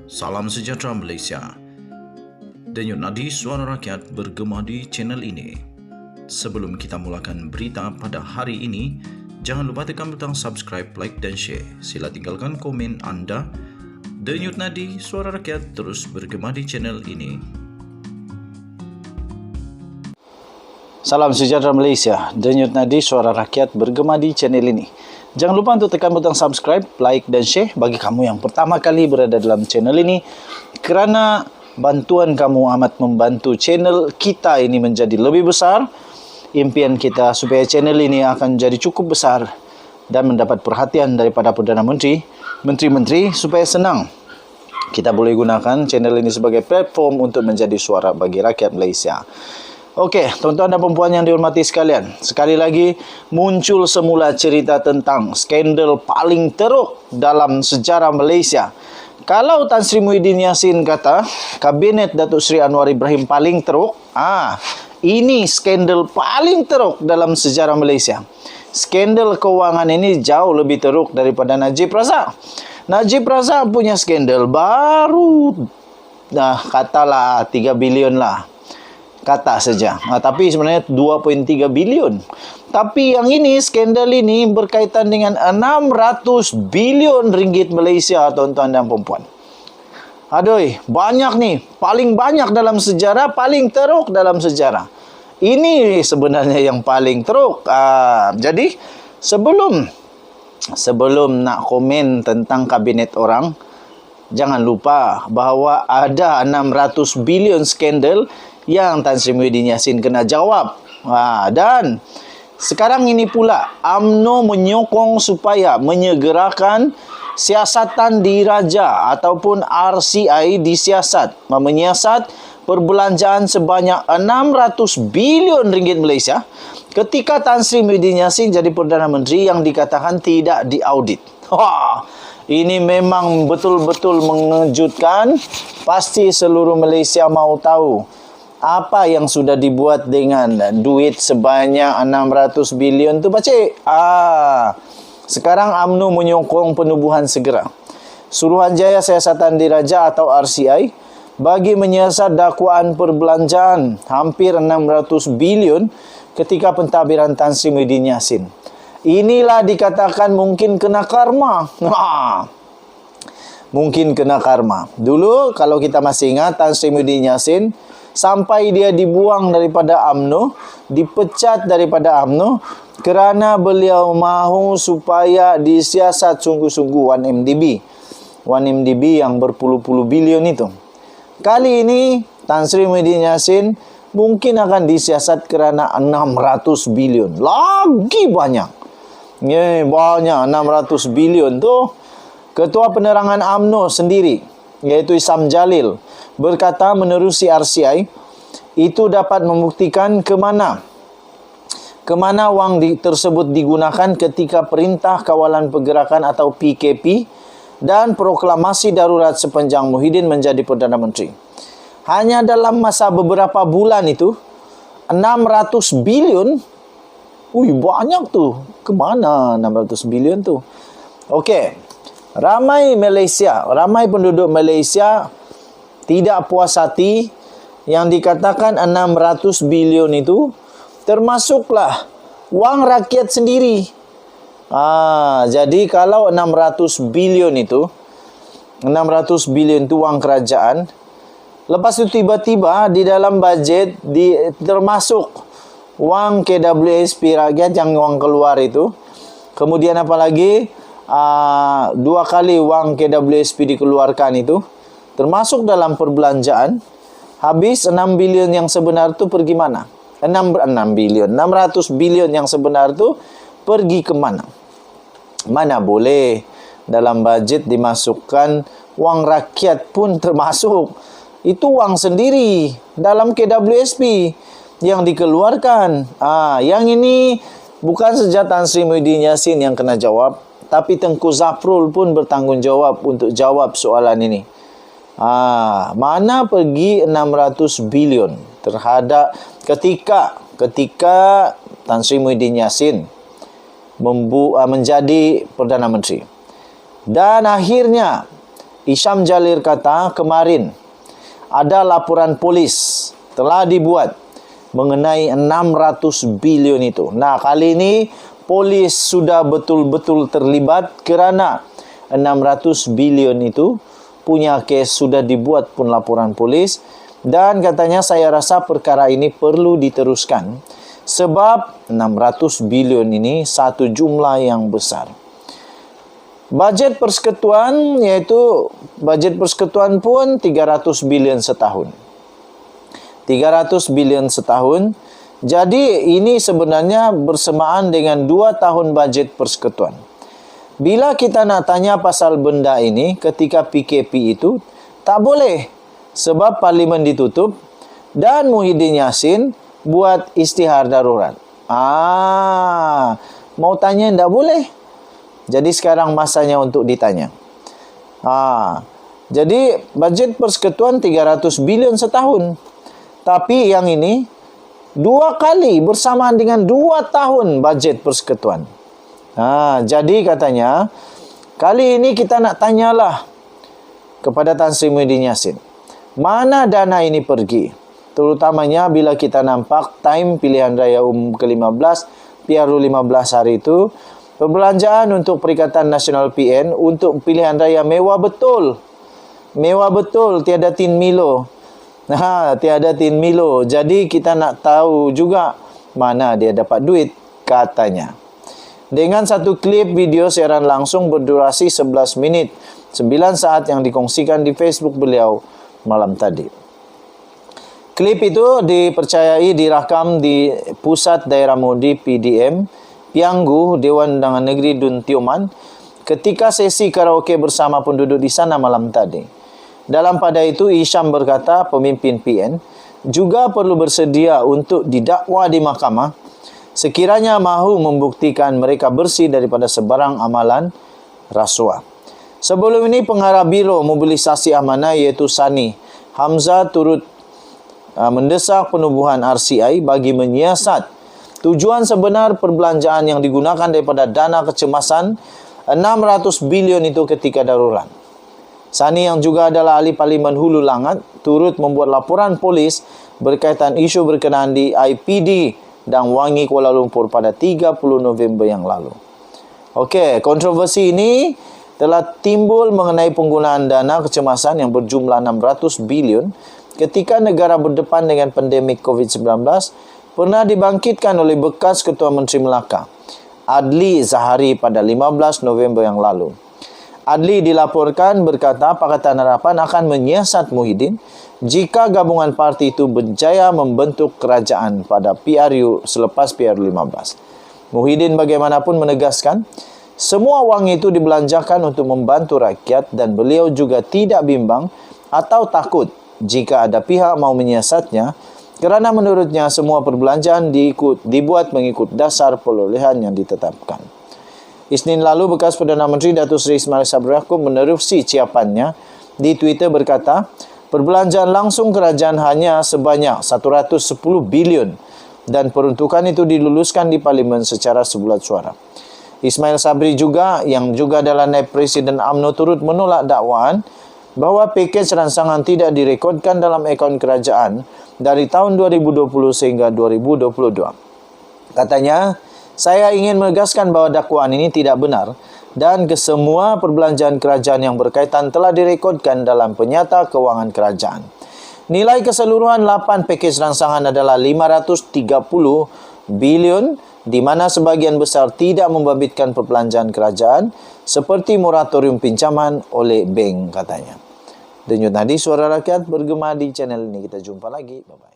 Salam sejahtera Malaysia. Denyut nadi suara rakyat bergema di channel ini. Sebelum kita mulakan berita pada hari ini, jangan lupa tekan butang subscribe, like dan share. Sila tinggalkan komen anda. Denyut nadi suara rakyat terus bergema di channel ini. Salam sejahtera Malaysia. Denyut nadi suara rakyat bergema di channel ini. Jangan lupa untuk tekan butang subscribe, like dan share bagi kamu yang pertama kali berada dalam channel ini. Kerana bantuan kamu amat membantu channel kita ini menjadi lebih besar. Impian kita supaya channel ini akan jadi cukup besar dan mendapat perhatian daripada Perdana Menteri, Menteri-Menteri supaya senang. Kita boleh gunakan channel ini sebagai platform untuk menjadi suara bagi rakyat Malaysia. Okey, tuan-tuan dan puan-puan yang dihormati sekalian. Sekali lagi, muncul semula cerita tentang skandal paling teruk dalam sejarah Malaysia. Kalau Tan Sri Muhyiddin Yassin kata, Kabinet Datuk Seri Anwar Ibrahim paling teruk, ini skandal paling teruk dalam sejarah Malaysia. Skandal kewangan ini jauh lebih teruk daripada Najib Razak. Najib Razak punya skandal baru, katalah 3 bilion lah. Kata saja. Tapi sebenarnya 2.3 bilion. Tapi yang ini, skandal ini berkaitan dengan 600 bilion ringgit Malaysia, tuan-tuan dan puan-puan. Aduh, banyak nih. Paling banyak dalam sejarah, paling teruk dalam sejarah. Ini sebenarnya yang paling teruk. Jadi, sebelum nak komen tentang kabinet orang, jangan lupa bahawa ada 600 bilion skandal yang Tan Sri Muhyiddin Yassin kena jawab. Dan sekarang ini pula UMNO menyokong supaya menyegerakan siasatan diraja ataupun RCI disiasat, menyiasat perbelanjaan sebanyak 600 bilion ringgit Malaysia ketika Tan Sri Muhyiddin Yassin jadi Perdana Menteri yang dikatakan tidak diaudit. Ini memang betul-betul mengejutkan. Pasti seluruh Malaysia mau tahu apa yang sudah dibuat dengan duit sebanyak 600 bilion tu, Pakcik. Sekarang UMNO menyokong penubuhan segera Suruhanjaya Siasatan Diraja atau RCI bagi menyiasat dakwaan perbelanjaan hampir 600 bilion ketika pentadbiran Tan Sri Muhyiddin Yassin. Inilah dikatakan mungkin kena karma. Mungkin kena karma. Dulu kalau kita masih ingat, Tan Sri Muhyiddin Yassin sampai dia dibuang daripada UMNO, dipecat daripada UMNO kerana beliau mahu supaya disiasat sungguh-sungguh 1MDB. 1MDB yang berpuluh-puluh bilion itu. Kali ini Tan Sri Muhyiddin Yassin mungkin akan disiasat kerana 600 bilion. Lagi banyak. Banyak 600 bilion tu. Ketua Penerangan UMNO sendiri, iaitu Isam Jalil, berkata menerusi RCI itu dapat membuktikan ke mana wang tersebut digunakan ketika Perintah Kawalan Pergerakan atau PKP dan proklamasi darurat sepanjang Muhyiddin menjadi Perdana Menteri. Hanya dalam masa beberapa bulan itu 600 bilion. Banyak tu. Ke mana 600 bilion tu? Okey. Ramai penduduk Malaysia tidak puas hati yang dikatakan 600 bilion itu termasuklah wang rakyat sendiri. Jadi kalau 600 bilion itu wang kerajaan, lepas itu tiba-tiba di dalam bajet termasuk wang KWSP rakyat yang wang keluar itu. Kemudian apalagi 2 kali wang KWSP dikeluarkan itu termasuk dalam perbelanjaan. Habis 6 bilion yang sebenar tu pergi mana? 600 bilion yang sebenar tu pergi ke mana? Mana boleh dalam bajet dimasukkan wang rakyat pun termasuk. Itu wang sendiri dalam KWSP yang dikeluarkan. Yang ini bukan saja Tan Sri Muhyiddin Yassin yang kena jawab, tapi Tengku Zafrul pun bertanggungjawab untuk jawab soalan ini. Mana pergi 600 bilion terhadap ketika Tan Sri Muhyiddin Yassin menjadi Perdana Menteri. Dan akhirnya Isyam Jalil kata kemarin ada laporan polis telah dibuat mengenai 600 bilion itu. Nah, kali ini polis sudah betul-betul terlibat kerana 600 bilion itu punya kes sudah dibuat pun laporan polis, dan katanya saya rasa perkara ini perlu diteruskan sebab 600 bilion ini satu jumlah yang besar. Bajet persekutuan, iaitu bajet persekutuan pun 300 bilion setahun. 300 bilion setahun. Jadi ini sebenarnya bersamaan dengan 2 tahun bajet persekutuan. Bila kita nak tanya pasal benda ini ketika PKP itu, tak boleh sebab parlimen ditutup dan Muhyiddin Yassin buat istihar darurat. Mau tanya tak boleh. Jadi sekarang masanya untuk ditanya. Jadi bajet persekutuan 300 bilion setahun. Tapi yang ini 2 kali bersamaan dengan 2 tahun bajet persekutuan. Jadi katanya kali ini kita nak tanyalah kepada Tan Sri Muhyiddin Yassin, mana dana ini pergi? Terutamanya bila kita nampak time pilihan raya ke-15, PRU 15 hari itu, perbelanjaan untuk Perikatan Nasional PN untuk pilihan raya mewah betul. Mewah betul, tiada tin Milo. Tiada tin Milo. Jadi kita nak tahu juga mana dia dapat duit, katanya. Dengan satu klip video siaran langsung berdurasi 11 menit, 9 saat yang dikongsikan di Facebook beliau malam tadi. Klip itu dipercayai dirakam di Pusat Daerah Modi PDM, Pianggu, Dewan Undangan Negeri Dun Tioman, ketika sesi karaoke bersama penduduk di sana malam tadi. Dalam pada itu, Isyam berkata pemimpin PN juga perlu bersedia untuk didakwa di mahkamah sekiranya mahu membuktikan mereka bersih daripada sebarang amalan rasuah. Sebelum ini, pengarah Biro Mobilisasi Amanah iaitu Sani Hamzah turut mendesak penubuhan RCI bagi menyiasat tujuan sebenar perbelanjaan yang digunakan daripada dana kecemasan 600 bilion itu ketika darurat. Sani yang juga adalah ahli Parlimen Hulu Langat turut membuat laporan polis berkaitan isu berkenaan di IPD dan Wangi Kuala Lumpur pada 30 November yang lalu. Okey, kontroversi ini telah timbul mengenai penggunaan dana kecemasan yang berjumlah 600 bilion ketika negara berdepan dengan pandemik COVID-19 pernah dibangkitkan oleh bekas Ketua Menteri Melaka, Adli Zahari pada 15 November yang lalu. Adli dilaporkan berkata Pakatan Harapan akan menyiasat Muhyiddin jika gabungan parti itu berjaya membentuk kerajaan pada PRU selepas PRU 15. Muhyiddin bagaimanapun menegaskan semua wang itu dibelanjakan untuk membantu rakyat dan beliau juga tidak bimbang atau takut jika ada pihak mau menyiasatnya kerana menurutnya semua perbelanjaan dibuat mengikut dasar perolehan yang ditetapkan. Isnin lalu, bekas Perdana Menteri Datuk Seri Ismail Sabri Yaakob menerusi ciapannya di Twitter berkata, perbelanjaan langsung kerajaan hanya sebanyak 110 bilion dan peruntukan itu diluluskan di Parlimen secara sebulat suara. Ismail Sabri juga yang juga adalah naib Presiden UMNO turut menolak dakwaan bahawa pakej rancangan tidak direkodkan dalam akaun kerajaan dari tahun 2020 sehingga 2022. Katanya, saya ingin menegaskan bahawa dakwaan ini tidak benar dan kesemua perbelanjaan kerajaan yang berkaitan telah direkodkan dalam penyata kewangan kerajaan. Nilai keseluruhan 8 pakej rancangan adalah 530 bilion di mana sebahagian besar tidak membabitkan perbelanjaan kerajaan seperti moratorium pinjaman oleh bank, katanya. Denyut Nadi Suara Rakyat bergema di channel ini. Kita jumpa lagi. Bye-bye.